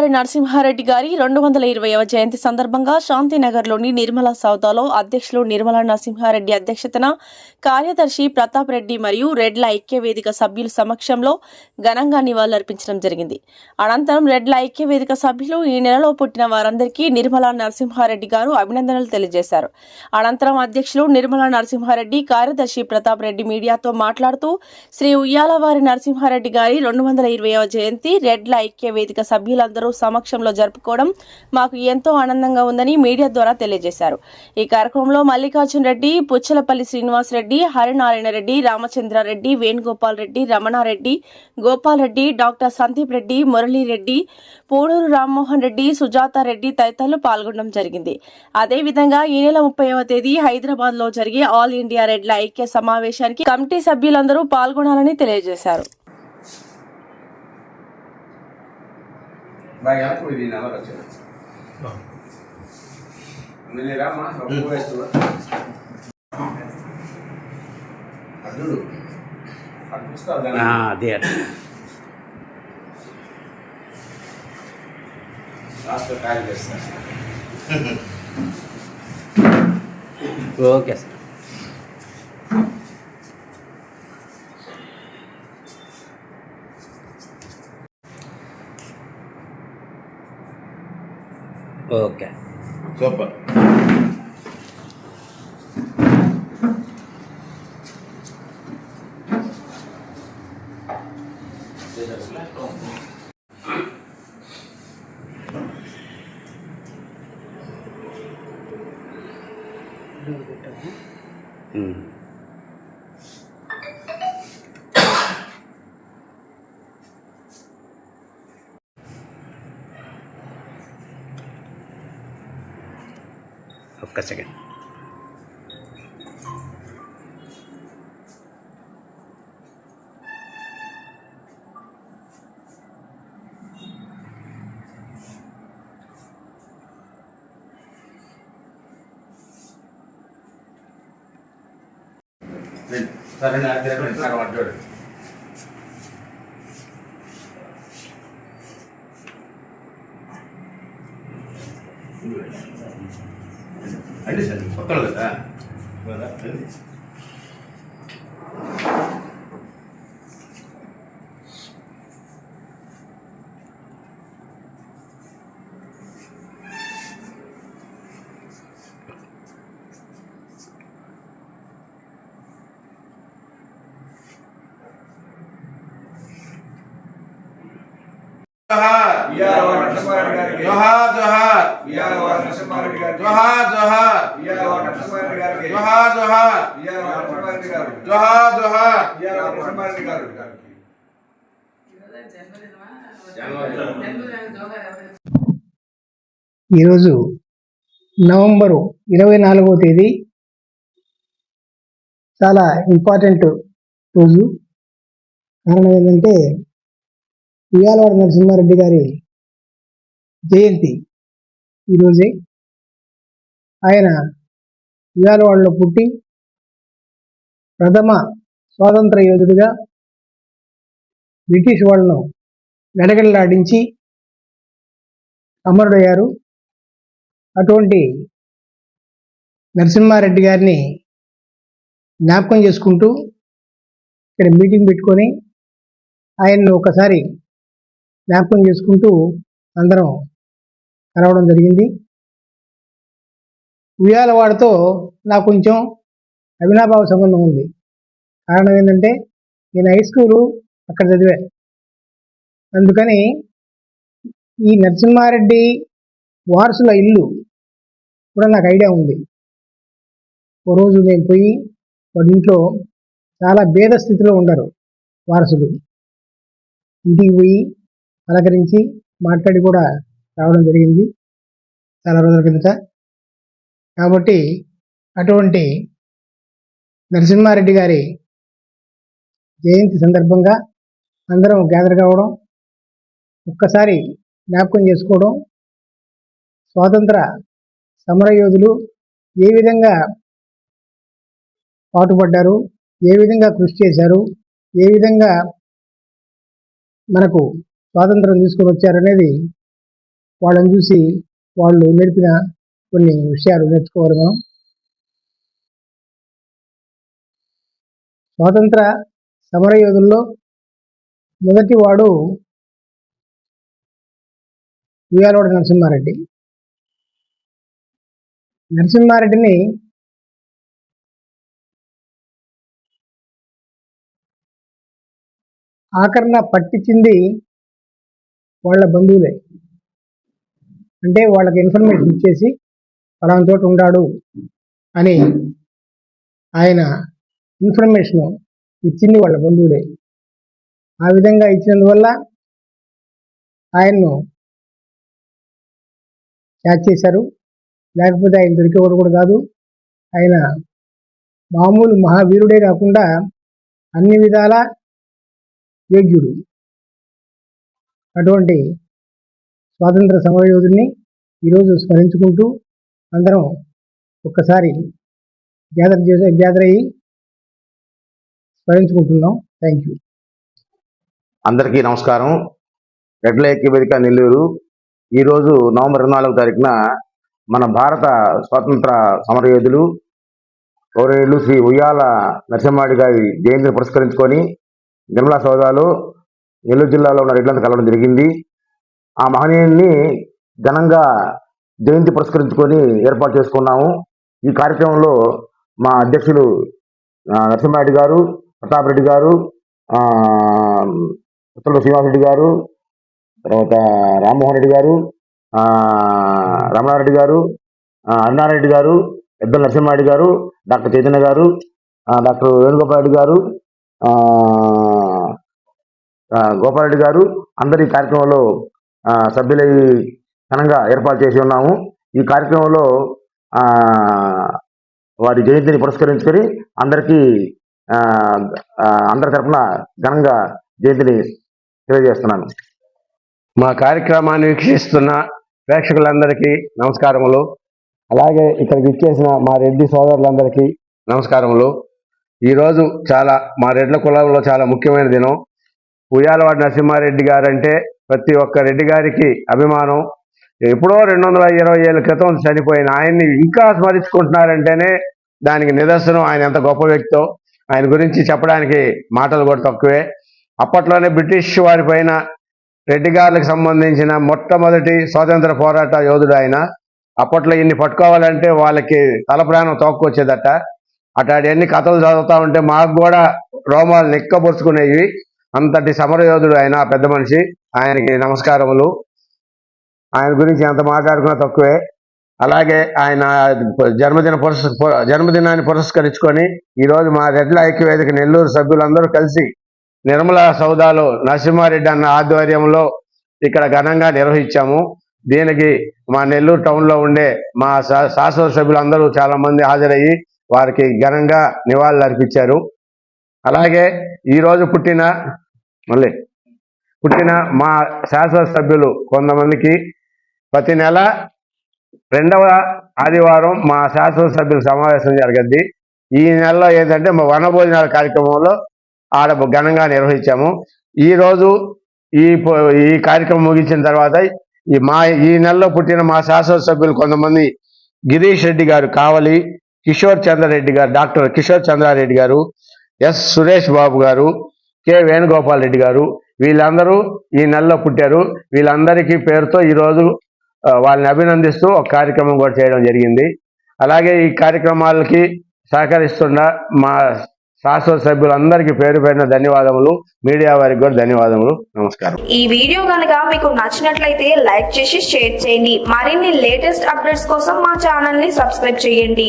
ఉయ్యాలవారి నరసింహారెడ్డి గారి 220వ జయంతి సందర్భంగా శాంతినగర్లోని నిర్మలా సౌదాలో అధ్యక్షులు నిర్మలా నరసింహారెడ్డి అధ్యక్షతన కార్యదర్శి ప్రతాప్ రెడ్డి మరియు రెడ్ల ఐక్యవేదిక సభ్యుల సమక్షంలో ఘనంగా నివాళులర్పించడం జరిగింది. అనంతరం రెడ్ల ఐక్యవేదిక సభ్యులు ఈ నెలలో పుట్టిన వారందరికీ నిర్మలా నరసింహారెడ్డి గారు అభినందనలు తెలియజేశారు. అనంతరం అధ్యక్షులు నిర్మలా నరసింహారెడ్డి, కార్యదర్శి ప్రతాప్ రెడ్డి మీడియాతో మాట్లాడుతూ శ్రీ ఉయ్యాలవారి నరసింహారెడ్డి గారి 220వ జయంతి రెడ్ల ఐక్యవేదిక సభ్యులందరూ సమక్షంలో జరుపుకోవడం మాకు ఎంతో ఆనందంగా ఉందని మీడియా ద్వారా తెలియజేశారు. ఈ కార్యక్రమంలో మల్లికార్జున రెడ్డి, పుచ్చలపల్లి శ్రీనివాస్ రెడ్డి, హరినారాయణ రెడ్డి, రామచంద్రారెడ్డి, వేణుగోపాల్ రెడ్డి, రమణారెడ్డి, గోపాల్ రెడ్డి, డాక్టర్ సందీప్ రెడ్డి, మురళీరెడ్డి, పూడూరు రామ్మోహన్ రెడ్డి, సుజాత రెడ్డి తదితరులు పాల్గొనడం జరిగింది. అదేవిధంగా ఈ నెల 30వ తేదీ హైదరాబాద్ లో జరిగే ఆల్ ఇండియా రెడ్ల ఐక్య సమావేశానికి కమిటీ సభ్యులందరూ పాల్గొనాలని తెలియజేశారు. Vaya, pues viene a la noche. ¿Dónde le da más? ¿No puedes tú? Adulu. There. Last time, yes. Okay, sir. Okay. Super. ఒక్క సెకండ్. సరే నా దగ్గర నాకు పడ్డాడు. అంటే సార్ కొత్తలు కదా जोहार जोहार जोहार जोहार जोहार जोहार जोहार जोहार ఈరోజు నవంబరు 24వ తేదీ చాలా ఇంపార్టెంట్ రోజు. కారణం ఏంటంటే ఉయ్యాలవారి నరసింహారెడ్డి గారి జయంతి ఈరోజే. ఆయన ఉయ్యాలవాడలో పుట్టి ప్రథమ స్వాతంత్ర యోధుడిగా బ్రిటిష్ వాళ్ళను గడగడలాడించి అమరుడయ్యారు. అటువంటి నరసింహారెడ్డి గారిని జ్ఞాపకం చేసుకుంటూ ఇక్కడ మీటింగ్ పెట్టుకొని ఆయన్ని ఒకసారి జ్ఞాపకం చేసుకుంటూ అందరం కలవడం జరిగింది. ఉయ్యాలవాడతో నాకు కొంచెం అవినాభావ సంబంధం ఉంది. కారణం ఏంటంటే నేను హై స్కూలు అక్కడ చదివా. అందుకని ఈ నరసింహారెడ్డి వారసుల ఇల్లు కూడా నాకు ఐడియా ఉంది. ఓ రోజు మేము పోయి వాడి ఇంట్లో చాలా భేద స్థితిలో ఉండరు వారసులు. ఇంటికి పోయి పలకరించి మాట్లాడి కూడా రావడం జరిగింది చాలా రోజుల కిందట. కాబట్టి అటువంటి నరసింహారెడ్డి గారి జయంతి సందర్భంగా అందరం గ్యాదర్ కావడం, ఒక్కసారి జ్ఞాపకం చేసుకోవడం, స్వాతంత్ర సమరయోధులు ఏ విధంగా పాటుపడ్డారు, ఏ విధంగా కృషి చేశారు, ఏ విధంగా మనకు స్వాతంత్రం తీసుకొని వచ్చారనేది వాళ్ళని చూసి వాళ్ళు నేర్పిన కొన్ని విషయాలు నేర్చుకోవాలి మనం. స్వాతంత్ర సమరయోధుల్లో మొదటి వాడు ఉయ్యాలవాడ నరసింహారెడ్డి. నరసింహారెడ్డిని ఆఖరణ పట్టించింది వాళ్ళ బంధువులే. అంటే వాళ్ళకి ఇన్ఫర్మేషన్ ఇచ్చేసి పలానా చోట ఉన్నాడు అని ఆయన ఇన్ఫర్మేషన్ ఇచ్చింది వాళ్ళ బంధువులే. ఆ విధంగా ఇచ్చినందువల్ల ఆయన్ను క్యాచ్ చేశారు. లేకపోతే ఆయన దొరికేవాడు కూడా కాదు. ఆయన మామూలు మహావీరుడే కాకుండా అన్ని విధాల యోగ్యుడు. అటువంటి స్వాతంత్ర సమరయోధుడిని ఈరోజు స్మరించుకుంటూ అందరం ఒక్కసారి గ్యాదర్ అయ్యి స్మరించుకుంటున్నాం. Thank you. అందరికీ నమస్కారం. రెడ్ల ఐక్య వేదిక నెల్లూరు ఈరోజు నవంబర్ 24వ తారీఖున మన భారత స్వాతంత్ర సమరయోధులు గౌరవనీయులు శ్రీ ఉయ్యాల నరసింహారెడ్డి గారి జయంతిని పురస్కరించుకొని నిర్మలా సౌదాలో నెల్లూరు జిల్లాలో ఉన్న రెడ్లంతా కలవడం జరిగింది. ఆ మహనీయుని ఘనంగా జయంతి పురస్కరించుకొని ఏర్పాటు చేసుకున్నాము. ఈ కార్యక్రమంలో మా అధ్యక్షులు నరసింహారెడ్డి గారు, ప్రతాప్ రెడ్డి గారు, ఉత్తర శ్రీనివాసరెడ్డి గారు, తర్వాత రామ్మోహన్ రెడ్డి గారు, రమణారెడ్డి గారు, అన్నారెడ్డి గారు, ఎద్దల నరసింహారెడ్డి గారు, డాక్టర్ చైతన్య గారు, డాక్టర్ వేణుగోపాల్ రెడ్డి గారు, గోపాలరెడ్డి గారు అందరు ఈ కార్యక్రమంలో సభ్యులై ఘనంగా ఏర్పాటు చేసి ఉన్నాము. ఈ కార్యక్రమంలో వారి జయంతిని పురస్కరించుకొని అందరికీ అందరి తరఫున ఘనంగా జయంతిని తెలియజేస్తున్నాను. మా కార్యక్రమాన్ని వీక్షిస్తున్న ప్రేక్షకులందరికీ నమస్కారములు. అలాగే ఇక్కడికి ఇచ్చేసిన మా రెడ్డి సోదరులందరికీ నమస్కారములు. ఈరోజు మా రెడ్ల కులంలో చాలా ముఖ్యమైన దినం. ఉయ్యాలవాడ నరసింహారెడ్డి గారంటే ప్రతి ఒక్క రెడ్డి గారికి అభిమానం. ఎప్పుడో 220 ఏళ్ళ క్రితం చనిపోయిన ఆయన్ని ఇంకా స్మరించుకుంటున్నారంటేనే దానికి నిదర్శనం ఆయన ఎంత గొప్ప వ్యక్తో. ఆయన గురించి చెప్పడానికి మాటలు కూడా తక్కువే. అప్పట్లోనే బ్రిటిష్ వారి పైన రెడ్డి గారికి సంబంధించిన మొట్టమొదటి స్వాతంత్ర పోరాట యోధుడు ఆయన. అప్పట్లో ఇన్ని పట్టుకోవాలంటే వాళ్ళకి తల ప్రాణం తోక్కొచ్చేదట. అట్లాంటి అన్ని కథలు చదువుతా ఉంటే మాకు కూడా రోమాలు నిక్కబొచ్చుకునేవి. అంతటి సమరయోధుడు ఆయన, పెద్ద మనిషి. ఆయనకి నమస్కారములు. ఆయన గురించి ఎంత మాట్లాడుకున్నా తక్కువే. అలాగే ఆయన జన్మదినాన్ని పురస్కరించుకొని ఈరోజు మా రెడ్ల ఐక్యవేదిక నెల్లూరు సభ్యులందరూ కలిసి నిర్మలా సౌదాలో నరసింహారెడ్డి అన్న ఆధ్వర్యంలో ఇక్కడ ఘనంగా నిర్వహించాము. దీనికి మా నెల్లూరు టౌన్లో ఉండే మా శాసన సభ్యులందరూ చాలా మంది హాజరయ్యి వారికి ఘనంగా నివాళులు అర్పించారు. అలాగే ఈరోజు పుట్టిన మా శాసన సభ్యులు కొంతమందికి ప్రతి నెల 2వ ఆదివారం మా శాసన సభ్యుల సమావేశం జరగద్ది. ఈ నెలలో ఏంటంటే మా వనభోజనాల కార్యక్రమంలో ఆడ ఘనంగా నిర్వహించాము. ఈరోజు ఈ కార్యక్రమం ముగించిన తర్వాత ఈ నెలలో పుట్టిన మా శాసన సభ్యులు కొంతమంది గిరీష్ రెడ్డి గారు కావలి, కిషోర్ చంద్రారెడ్డి గారు, డాక్టర్ కిషోర్ చంద్రారెడ్డి గారు, ఎస్ సురేష్ బాబు గారు, కె వేణుగోపాల్ రెడ్డి గారు, వీళ్ళందరూ ఈ నెలలో పుట్టారు. వీళ్ళందరికీ పేరుతో ఈరోజు వాళ్ళని అభినందిస్తూ ఒక కార్యక్రమం కూడా చేయడం జరిగింది. అలాగే ఈ కార్యక్రమాలకి సహకరిస్తున్న మా శాసన సభ్యులందరికీ పేరు పేరున ధన్యవాదములు. మీడియా వారికి కూడా ధన్యవాదములు. నమస్కారం. ఈ వీడియో కనుక మీకు నచ్చినట్లయితే లైక్ చేసి షేర్ చేయండి. మరిన్ని లేటెస్ట్ అప్డేట్స్ కోసం మా ఛానల్ ని సబ్స్క్రైబ్ చేయండి.